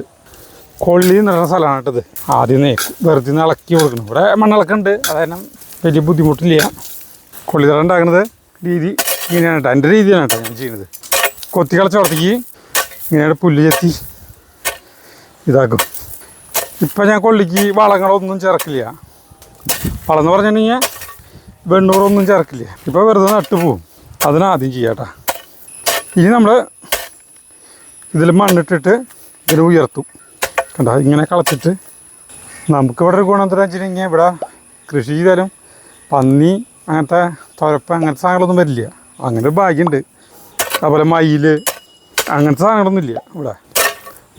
കൊള്ളി എന്ന് പറയുന്ന സ്ഥലമാണ് കേട്ടത്. ആദ്യമേ വെറുതെ നിന്ന് ഇളക്കി കൊടുക്കണം. ഇവിടെ മണ്ണിളക്കുണ്ട്, അതായത് വലിയ ബുദ്ധിമുട്ടില്ല. കൊള്ളിത്തറ ഉണ്ടാക്കുന്നത് രീതി ഇങ്ങനെയാണ് കേട്ടോ. എൻ്റെ രീതിയാണ് കേട്ടോ ഞാൻ ചെയ്യുന്നത്. കൊത്തി കളച്ചോടത്തേക്ക് ഇങ്ങനെയാണ് പുല്ല് ചെത്തി ഇതാക്കും. ഇപ്പം ഞാൻ കൊള്ളിക്ക് വളങ്ങളൊന്നും ചേർക്കില്ല. വളം എന്ന് പറഞ്ഞിട്ടുണ്ടെങ്കിൽ വെണ്ണൂറൊന്നും ചേർക്കില്ല. ഇപ്പോൾ വെറുതെ നട്ടു പോവും. അതിനാദ്യം ചെയ്യാം കേട്ടോ. ഇനി നമ്മൾ ഇതിൽ മണ്ണിട്ടിട്ട് ഇതിൽ ഉയർത്തും. കണ്ടോ, ഇങ്ങനെ കളച്ചിട്ട് നമുക്കിവിടെ ഒരു ഗുണം എന്താ വെച്ചിട്ടുണ്ടെങ്കിൽ ഇവിടെ കൃഷി ചെയ്താലും പന്നി അങ്ങനത്തെ തുരപ്പ് അങ്ങനത്തെ സാധനങ്ങളൊന്നും വരില്ല. അങ്ങനെ ഒരു ഭാഗ്യമുണ്ട്. അതുപോലെ മയിൽ അങ്ങനത്തെ സാധനങ്ങളൊന്നും ഇല്ല ഇവിടെ.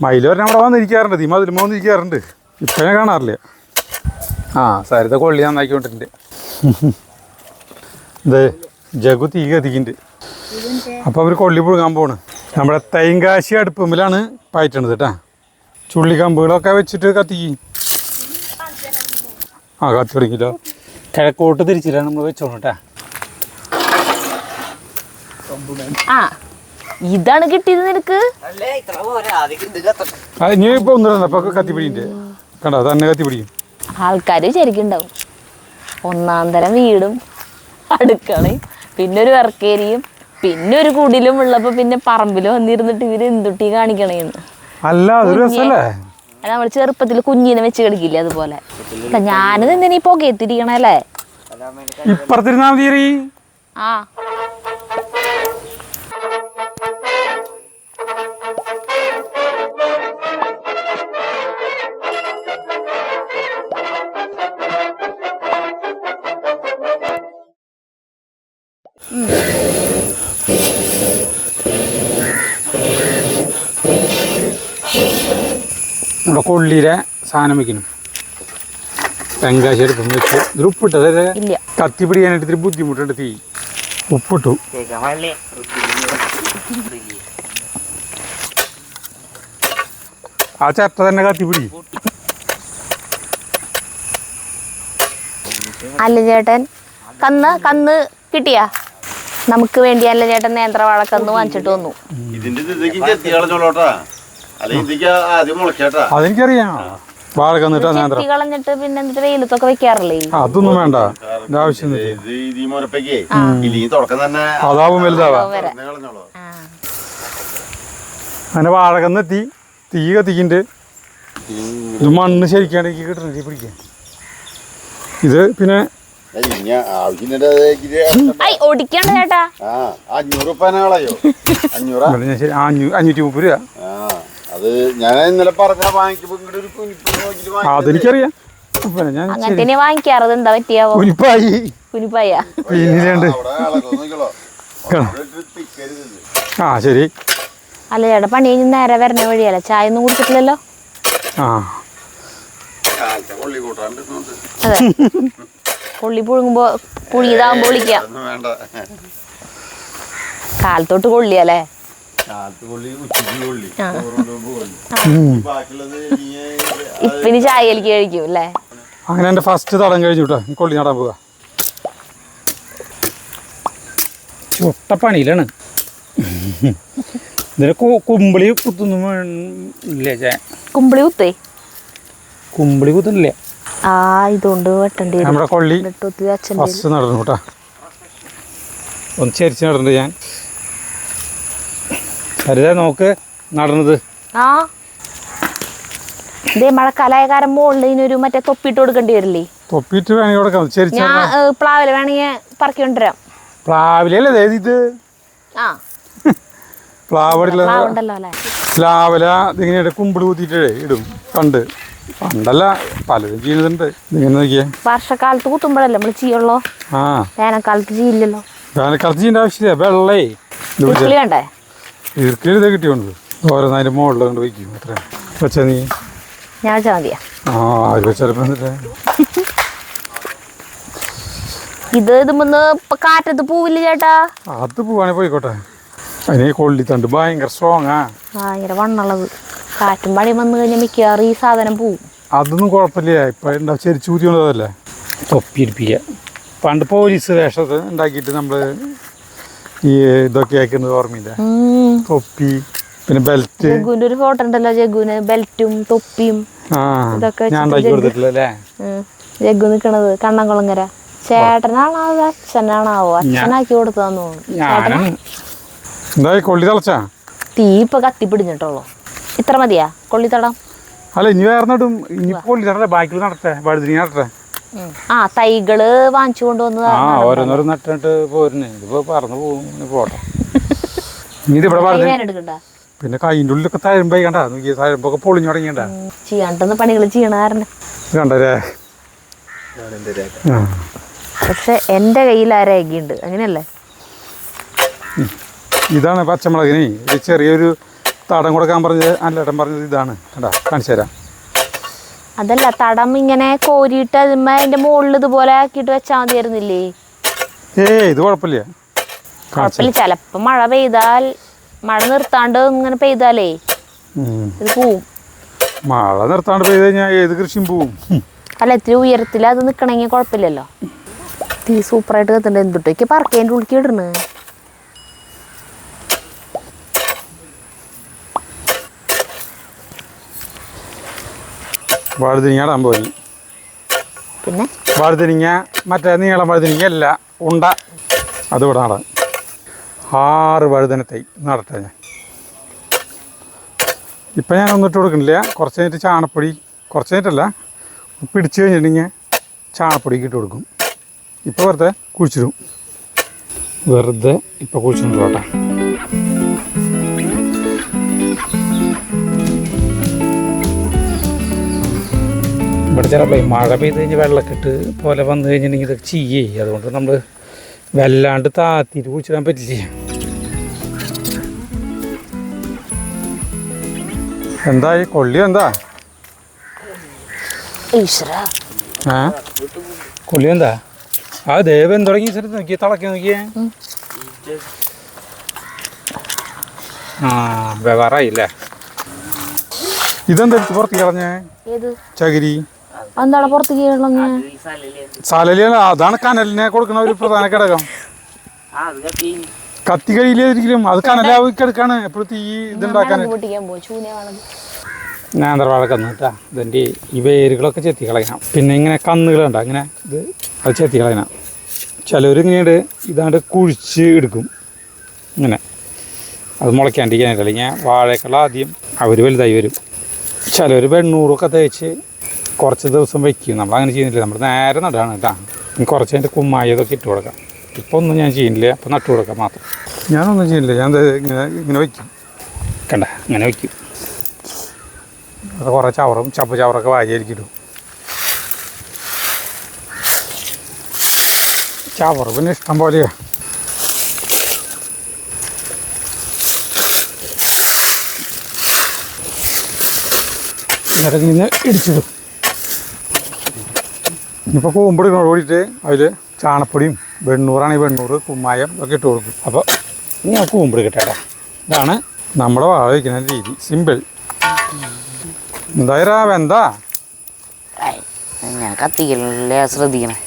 മയിൽ പറഞ്ഞാൽ അവിടെ വന്നിരിക്കാറുണ്ട്, ഈ മതിലുമ്പോൾ വന്നിരിക്കാറുണ്ട്. ഇപ്പം ഞാൻ കാണാറില്ല. ആ സരിത കൊള്ളി നന്നാക്കിക്കൊണ്ടിട്ടുണ്ട്. ഇത് ജഗു തീ കത്തിക്കുന്നുണ്ട്. അപ്പോൾ അവർ കൊള്ളി പുഴുങ്ങാൻ പോണ്. നമ്മുടെ തൈങ്കാശി അടുപ്പുമ്പിലാണ് പായിട്ടണത് കേട്ടാ. ചുള്ളിക്കമ്പുകളൊക്കെ വെച്ചിട്ട് കത്തിക്കും. ആ കത്തി തുടങ്ങിയില്ലോ. കിഴക്കോട്ട് തിരിച്ചിട്ടാണ് നമ്മൾ വെച്ചോളൂ കേട്ടാ. ആ ഇതാണ് കിട്ടിയത് നിനക്ക്. ഇനി ഇപ്പോൾ ഒന്നും അപ്പോൾ കത്തിപ്പിടിയുണ്ട്. കണ്ടോ, തന്നെ കത്തിപ്പിടിക്കും. ആൾക്കാർ ശരിക്കും ഉണ്ടാവും. 1-ാം തരം വീടും അടുക്കളയും പിന്നെ ഒരു വർക്കേരിയും പിന്നെ ഒരു കുടിലും ഉള്ളപ്പോൾ പിന്നെ പറമ്പിൽ വന്നിരുന്നിട്ട് ഇവര് എന്തുട്ടി കാണിക്കണേന്ന്. അല്ല അതൊരു രസമല്ലേ. നമ്മൾ ചെറുപ്പത്തിൽ കുഞ്ഞിനെ വെച്ച് കളിക്കില്ലേ, അതുപോലെ. ഞാനിത് എന്തിനാ ഈ പുകയത്തിരിക്കണല്ലേ? ഇപ്പുറത്തിരുന്നാ മതി. ആ നമ്മുടെ കൊള്ളിയിലെ സാധനം വയ്ക്കണം. തെങ്കാശി എടുപ്പം വെച്ച് ഇതിൽ ഉപ്പിട്ടത് ഇല്ല, കത്തി പിടിക്കാനായിട്ട് ഇത്തിരി ബുദ്ധിമുട്ടുണ്ട്. തീ ഉപ്പിട്ടു. ആ ചട്ട തന്നെ കത്തി പിടിക്കും. അല്ല ചേട്ടൻ കന്ന് കിട്ടിയാ നമുക്ക് വേണ്ടി. അല്ല ചേട്ടൻ നേന്ത്രവാഴ കന്ന് വാങ്ങിച്ചിട്ട് വന്നു. അതെനിക്കറിയാം. വാഴ കന്നിട്ടാ നേന്ത്രം കളഞ്ഞിട്ട് പിന്നെ എന്നിട്ട് വെയിലത്തൊക്കെ വെക്കാറില്ലേ? അതൊന്നും വേണ്ട, ആവശ്യം അതാവും വലുതാവാ. അങ്ങനെ വാഴ കന്നെത്തി തീ കത്തിക്കുന്നുണ്ട്. ഇത് മണ്ണ് ശരിക്കാണെങ്കിൽ കിട്ടണം തീ പിടിക്കാൻ. ഇത് പിന്നെ ഓടിക്കണ്ട ചേട്ടാ. 530 രൂപ. അതെനിക്കറിയാം. അങ്ങനത്തെ വാങ്ങിക്കാറത് എന്താ പറ്റിയാവോ? കുനിപ്പായ. ആ ശരി. അല്ല ചേട്ടാ, പണി കഴിഞ്ഞ് നേരെ വരണ വഴിയല്ല. ചായ ഒന്നും കുടിച്ചിട്ടില്ലല്ലോ. ആ അതെ, കൊള്ളി പുഴുങ്ങുമ്പോ പുഴുങ്ങിയതാകുമ്പോ വിളിക്കാം. കാലത്തോട്ട് കൊള്ളിയല്ലേ? ഇപ്പിനി ചായയിലേക്ക് കഴിക്കും അല്ലേ? അങ്ങനെ എൻ്റെ ഫസ്റ്റ് തടം കഴിഞ്ഞു കേട്ടോ. കൊള്ളി നടാൻ പോവാ. ഒട്ടപ്പണിയിലാണ്. ഇതിന് കുമ്പിളി കുത്തൊന്നും ഇല്ലേ? കുമ്പിളി കുത്തേ? കുമ്പിളി കുത്തുന്നില്ലേ? ആ ഇതുകൊണ്ട് വെട്ടേണ്ടി വരും. നമ്മുടെ കൊള്ളി ഫസ്റ്റ് നടന്നു കേട്ടോ. ഒന്ന് ചരിച്ച് നടണ്ട് ഞാൻ. സരിത നോക്ക് നടന്നത്. ആ ഇതേ മഴക്കാലായ കാരണം മുകളിൽ ഇതിനൊരു മറ്റേ തൊപ്പിട്ട് കൊടുക്കേണ്ടി വരില്ലേ? തൊപ്പിയിട്ട് വേണമെങ്കിൽ കൊടുക്കാം. ശരി ഞാൻ പ്ലാവില വേണമെങ്കിൽ പറക്കി കൊണ്ടുവരാം. പ്ലാവിലല്ലേ ഇത്? ആ പ്ലാവടില്ല, പ്ലാവുണ്ടല്ലോ അല്ലേ? പ്ലാവില ഇതിങ്ങനെ കുമ്പിട് കുത്തിയിട്ടേ ഇടും. പണ്ടല്ല പലരും ചെയ്യുന്നുണ്ട്. ഇതിങ്ങനെ നോക്കിയേ, വർഷക്കാലത്ത് കുത്തുമ്പോഴല്ലേ നമ്മൾ ചെയ്യുള്ളൂ. ആ വേനൽക്കാലത്ത് ചെയ്യില്ലല്ലോ. വേനൽക്കാലത്ത് ചെയ്യേണ്ട ആവശ്യമില്ല. വെള്ളേ ഇഡ്ഡലി വേണ്ടേ? ഈർക്കിൽ ഇതേ കിട്ടിയോണ്ട് ഓരോന്നതിൻ്റെ മുകളിൽ കൊണ്ട് വയ്ക്കും. അത്ര വെച്ചാ നീ ഞാൻ വെച്ചാൽ മതിയാ? ആ അത് വെച്ചാലപ്പോ എന്നിട്ട് ഇത് ഇതുമ്പോ കാറ്റത്ത് പൂവില്ല ചേട്ടാ. അത് പോവാണെ പോയിക്കോട്ടെ. അതിന് കൊള്ളിത്തണ്ട് ഭയങ്കര സ്ട്രോങ്ങാ, ഭയങ്കര വണ്ണുള്ളത്. കാറ്റും പണിയും വന്നു കഴിഞ്ഞാൽ മിക്കവാറും ഈ സാധനം പോവും. അതൊന്നും കുഴപ്പമില്ല. ഇപ്പം ഉണ്ടാവും ചെരിച്ചു കൂത്തിയുള്ളതല്ലേ. തൊപ്പി ഇടിപ്പിക്കുക. പണ്ട് പോലീസ് വേഷത്ത് ഉണ്ടാക്കിയിട്ട് നമ്മൾ ഈ ഇതൊക്കെ ആക്കുന്നത് ഓർമ്മയില്ല? തൊപ്പി പിന്നെ ബെൽറ്റ്. ജഗ്ഗുവിന്റെ ഒരു ഫോട്ടോ ഉണ്ടല്ലോ, ജഗ്ഗുവിന് ബെൽറ്റും തൊപ്പിയും ഇതൊക്കെ ഞാൻ ഉണ്ടാക്കി കൊടുത്തിട്ടില്ലല്ലേ? ജഗ്ഗു നിക്കണത് കണ്ണംകുളങ്ങര. ചേട്ടനാണോ അത് അച്ഛനാണാവോ? അച്ഛനാക്കി കൊടുത്തതാന്ന് തോന്നുന്നു. എന്തായി കൊള്ളി തിളച്ചാ? തീ ഇപ്പൊ കത്തിപ്പിടിഞ്ഞിട്ടുള്ളൂ. ഇത്ര മതിയാ കൊള്ളിത്തടം? അല്ല ഇനി വേറെ നടും. ഇനി കൊള്ളി തടട്ടെ, ബാക്കിൽ നടട്ടെ, വഴുതിരി നടട്ടെ. ആ തൈകള് വാങ്ങിച്ചു കൊണ്ടുവന്നതാ. ആ ഓരോന്നോരം നട്ടിട്ട് പോരുന്നേ. ഇതിപ്പോ പറന്ന് പോകും. പോട്ടെ. ഇനി ഇതിവിടെ എടുക്കണ്ട. പിന്നെ കൈൻ്റെ ഉള്ളിലൊക്കെ തഴമ്പായി കണ്ട. നോക്കിയ തഴമ്പൊക്കെ പൊളിഞ്ഞു തുടങ്ങിയണ്ട. ചെയ്യാണ്ടെന്ന് പണികൾ ചെയ്യണ കാരണം കണ്ടല്ലേ? പക്ഷെ എന്റെ കയ്യിൽ ആ രേഖയുണ്ട്. അങ്ങനെയല്ലേ? ഇതാണ് പച്ചമുളകിന് ഒരു ചെറിയൊരു തടം കൊടുക്കാൻ പറഞ്ഞത്. അല്ലേട്ടൻ പറഞ്ഞത് ഇതാണ്. കണ്ടാ, കാണിച്ചു തരാം. അതല്ല, തടം ഇങ്ങനെ കോരിയിട്ട് അതിന്റെ മുകളിൽ ഇതുപോലെ ആക്കിയിട്ട് വെച്ചാൽ മതിയായിരുന്നില്ലേ? ഇത് കുഴപ്പമില്ല. കുഴപ്പമില്ല. ചിലപ്പോ മഴ പെയ്താൽ, മഴ നിർത്താണ്ട് ഇങ്ങനെ പെയ്താലേ ഇത് പോവും. മഴ നിർത്താണ്ട് പെയ്ത് കഴിഞ്ഞാൽ ഏത് കൃഷിയും പോവും. അല്ല, ഇത്തിരി ഉയരത്തിൽ അത് നിക്കണമെങ്കിൽ കുഴപ്പമില്ലല്ലോ. തീ സൂപ്പറായിട്ട് കത്തുണ്ട്. എന്തുട്ടേക്ക് പറക്കേൻ്റെ ഉള്ളിക്ക് ഇടണ്. വഴുതിനിങ്ങ ഇടാൻ പോയി. പിന്നെ വഴുതിനിങ്ങ മറ്റേ നീളം വഴുതിനിങ്ങ അല്ല, ഉണ്ട. അതിവിടെ നടാൻ 6 വഴുതനത്തൈ നടട്ടെ. ഞാൻ ഇപ്പം ഞാൻ ഒന്നിട്ട് കൊടുക്കണില്ല. കുറച്ച് കഴിഞ്ഞിട്ട് ചാണപ്പൊടി, കുറച്ച് കഴിഞ്ഞിട്ടല്ല, പിടിച്ച് കഴിഞ്ഞിട്ടുണ്ടെങ്കിൽ ചാണപ്പൊടിക്ക് ഇട്ട് കൊടുക്കും. ഇപ്പോൾ വെറുതെ കുഴിച്ചിടും. ഇപ്പോൾ കുഴിച്ചിട്ടുണ്ട് കേട്ടോ. ഇവിടെ ചിലപ്പോൾ മഴ പെയ്ത് കഴിഞ്ഞ് വെള്ളക്കെട്ട് പോലെ വന്നു കഴിഞ്ഞിട്ടുണ്ടെങ്കിൽ ഇതൊക്കെ ചെയ്യേ. അതുകൊണ്ട് നമ്മൾ വല്ലാണ്ട് താത്തിയിട്ട് കുഴിച്ചിടാൻ പറ്റില്ല. എന്തായി കൊള്ളി? എന്താ കൊള്ളി? എന്താ ആ ദേവൻ തുടങ്ങി സ്ഥലത്ത് നോക്കിയേ, തിളക്കി നോക്കിയേ. വ്യവഹാറായില്ലേ? ഇതെന്താ എടുത്ത് പുറത്തേക്ക് കളഞ്ഞേ? ചകിരി. എന്താണ് പുറത്തേക്ക് കളഞ്ഞ? സാലലിയല്ല, അതാണ് കനലിനെ കൊടുക്കുന്ന ഒരു പ്രധാന ഘടകം. കത്തി കഴിയില്ലായിരിക്കും. അത് കനലാവിക്കെടുക്കാണ് എപ്പോഴും തീ ഇതുണ്ടാക്കാൻ. നേന്ത്രവാഴ കന്ന് കേട്ടാ. ഇതിൻ്റെ ഈ വേരുകളൊക്കെ ചെത്തി കളയണം. പിന്നെ ഇങ്ങനെ കന്നുകളുണ്ട്, അങ്ങനെ അത് ചെത്തി കളയണം. ചിലവരിങ്ങനെയുണ്ട് ഇതാണ്ട് കുഴിച്ച് എടുക്കും ഇങ്ങനെ. അത് മുളയ്ക്കാണ്ടിരിക്കാനായിട്ട്. അല്ലെങ്കിൽ വാഴക്കുള്ള ആദ്യം അവർ വലുതായി വരും. ചിലവർ വെണ്ണൂറൊക്കെ തേച്ച് കുറച്ച് ദിവസം വയ്ക്കും. നമ്മളങ്ങനെ ചെയ്യുന്നില്ല. നമ്മൾ നേരെ നടാണ് കേട്ടോ. കുറച്ച് അതിൻ്റെ കുമ്മായി അതൊക്കെ ഇട്ട് കൊടുക്കാം. ഇപ്പോൾ ഒന്നും ഞാൻ ചെയ്യുന്നില്ല. അപ്പോൾ നട്ടു കൊടുക്കാം മാത്രം. ഞാനൊന്നും ചെയ്യുന്നില്ല. ഞാൻ ഇങ്ങനെ വയ്ക്കും. കണ്ട, ഇങ്ങനെ വയ്ക്കും. അത് കുറേ ചവറും ചപ്പ് ചവറൊക്കെ വാരിയായിരിക്കും. ചവറ് പിന്നെ ഇഷ്ടം പോലെയാണ്. എന്നിട്ട് ഇങ്ങനെ ഇടിച്ചിടും. ഇപ്പോൾ കൂമ്പെടുക്കണോട് കൂടിയിട്ട് അതിൽ ചാണപ്പൊടിയും വെണ്ണൂറാണെങ്കിൽ വെണ്ണൂറ്, കുമ്മായം ഒക്കെ ഇട്ട് കൊടുക്കും. അപ്പോൾ ഞാൻ കൂമ്പെടുക്കട്ടെ. ഇതാണ് നമ്മുടെ വാഴ വയ്ക്കുന്ന രീതി. സിമ്പിൾ. എന്തായാലും എന്താ ഞാൻ കത്തിക്കല്ലേ ശ്രദ്ധിക്കണേ.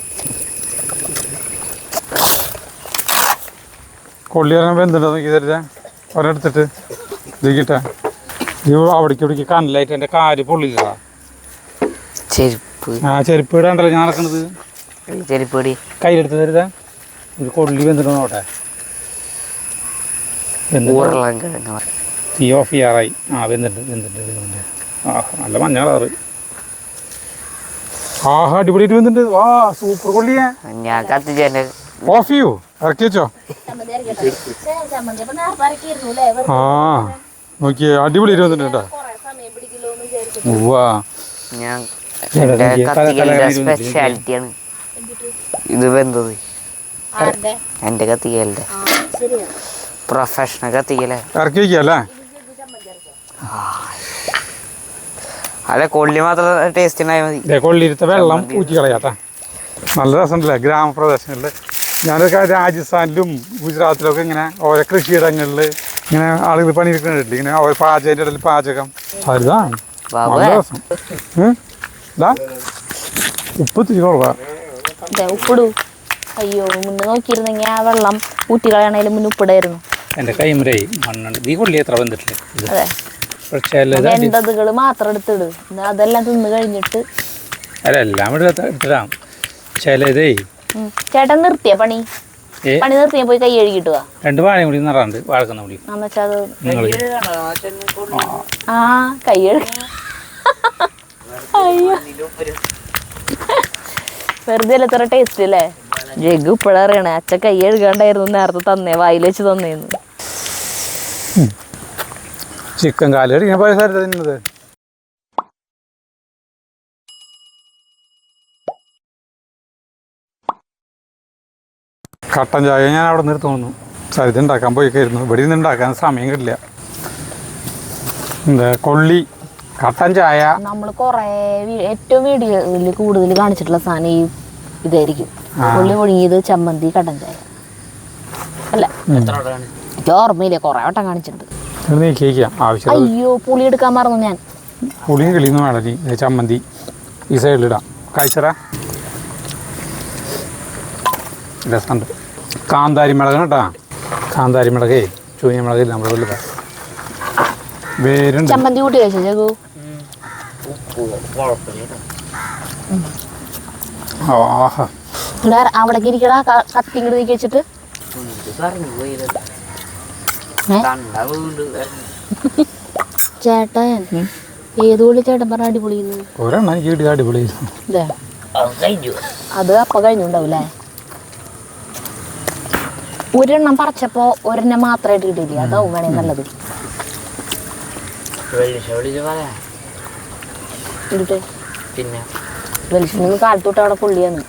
കൊള്ളി പറഞ്ഞാൽ എന്തുണ്ടോ നോക്കി തരുക. ഒരെടുത്തിട്ട് ഇതിക്കിട്ട അവിടേക്ക് ഇവിടേക്ക് കനലായിട്ട് എൻ്റെ കാല് പൊള്ളില്ല. ചെരുപ്പ് ചെരുപ്പ് ഇടാണ്ടല്ലോ ഞാൻ നടക്കണത്. ചെരുപ്പ് കയ്യിലെടുത്ത് തരുക. ഒരു കൊള്ളി വെന്തിട്ടോ നോട്ടെ. തീ ഓഫ് ചെയ്യാറായി. വെന്തിട്ടുണ്ട്. ആ നല്ല മഞ്ഞ കളറ്. ആഹാ അടിപൊളിയായിട്ട് വന്നിട്ടുണ്ട്. വാ സൂപ്പർ കൊള്ളിയേ. ഞാൻ കത്തിച്ചെന്നെ ഓഫ് ചെയ്യൂ, ഇറക്കി വെച്ചോ. ആ നോക്കിയേ അടിപൊളിയായിട്ട് വന്നിട്ടുണ്ട് കേട്ടോ. വാ ഞാൻ എന്റെ കത്തിക്കലിന്റെ സ്പെഷ്യാലിറ്റിയാണ് ഇത് വെന്തത്. എന്റെ കത്തിക്കലിന്റെ പ്രൊഫഷണൽ കത്തിക്കല. ഇറക്കി വയ്ക്കല്ലേ. അല്ല കൊള്ളി മാത്രം ടേസ്റ്റ് ഉണ്ടായാൽ മതി. കൊള്ളിയിരുത്ത വെള്ളം ഊറ്റി കളയാട്ടാ. നല്ല രസമുണ്ടല്ലേ ഗ്രാമപ്രദേശങ്ങളിൽ. ഞാനൊക്കെ രാജസ്ഥാനിലും ഗുജറാത്തിലൊക്കെ ഇങ്ങനെ ഓരോ കൃഷിയിടങ്ങളിൽ ഇങ്ങനെ ആളുകൾ പണിയെടുക്കുന്നുണ്ട്. ഇങ്ങനെ ഓരോ പാചകത്തിൻ്റെ ഇടയിൽ പാചകം. അതാ നല്ല രസം. ഇതാ ഉപ്പ് തിരി കുറവാ. ഉപ്പിടൂ. അയ്യോ മുന്നേ നോക്കിയിരുന്നെങ്കിൽ ആ വെള്ളം ഊറ്റി കളയണേലും മുന്നേ ഉപ്പിടായിരുന്നു. എൻ്റെ കൈമരേ മണ്ണുണ്ട്. ഈ കൊള്ളി എത്ര വന്നിട്ടില്ല. അതെ വെണ്ടതുകൾ മാത്രം എടുത്തിട്. അതെല്ലാം തിന്ന് കഴിഞ്ഞിട്ട് അല്ല എല്ലാം എടുത്തിടാം. ചിലതേ ചേട്ടൻ നിർത്തിയ പണി നിർത്തിയാ പോയി കൈ കഴുകിട്ട് പോവാ. 2 വാഴയും കൂടി നിറാണ്ട് വാഴക്കുന്ന കൂടി എന്നുവെച്ചാ അത് ആ കൈ കഴുകി. അയ്യോ വെറുതെ അല്ല ഇത്ര ടേസ്റ്റ് അല്ലേ. ജഗ് ഇപ്പോഴറിയണേ അച്ഛൻ കൈ കഴുകാണ്ടായിരുന്നു നേരത്തെ തന്നേ വായിൽ വെച്ച് തന്നേന്ന്. ചിക്കൻ കാല് കടിക്കാൻ പോയ സ്ഥലത്ത് തിന്നത്. കട്ടൻ ചായ ഞാൻ അവിടെ നിന്ന് തോന്നുന്നു. സരിത ഉണ്ടാക്കാൻ പോയിക്കായിരുന്നു. ഇവിടെ നിന്ന് ഉണ്ടാക്കാൻ സമയം കിട്ടില്ല. എന്താ കൊള്ളി കട്ടൻ ചായ. നമ്മൾ കൊറേ ഏറ്റവും വീഡിയോയിൽ കൂടുതൽ കാണിച്ചിട്ടുള്ള സാധനം ഈ ഇതായിരിക്കും. പുള്ളി മുഴുങ്ങിയത് ചമ്മന്തി കട്ടൻ ചായ അല്ല എനിക്ക് ഓർമ്മയില്ലേ കൊറേ വട്ടം കാണിച്ചിട്ടുണ്ട്. നീക്കിക്കാം ആവശ്യം. അയ്യോ പുളി എടുക്കാൻ മറന്നു ഞാൻ. പുളിയും കിളിയൊന്നും വേണം. ചമ്മന്തി ഈ സൈഡിലിടാം. കഴിച്ചറാ രസമുണ്ട്. കാന്താരി മുളക് കേട്ടാ. കാന്താരി മുളകേ ചൂഞ്ഞ മുളക് നമ്മുടെ വീട്ടിൽ വേരുണ്ട്. ചമ്മന്തി കൂട്ടി കഴിച്ചോ ജഗു? ആഹാ അവിടേക്ക് ഇരിക്കടാ കത്തി ഇങ്ങോട്ട് നീക്കി വെച്ചിട്ട്. ചേട്ടൻ ഏത് പുള്ളി ചേട്ടൻ പറഞ്ഞ അടിപൊളി ഒരെണ്ണം എനിക്ക് കിട്ടിയ അടിപൊളി. അത് അപ്പൊ കഴിഞ്ഞുണ്ടാവൂലേ? ഒരെണ്ണം പറിച്ചപ്പോ ഒരെണ്ണം മാത്രമായിട്ട് കിട്ടിയില്ലേ? അതാവും വേണേ നല്ലത്. പിന്നെ വെളിച്ചെണ്ണ കാലത്തോട്ട് അവിടെ പുള്ളിയാണ്.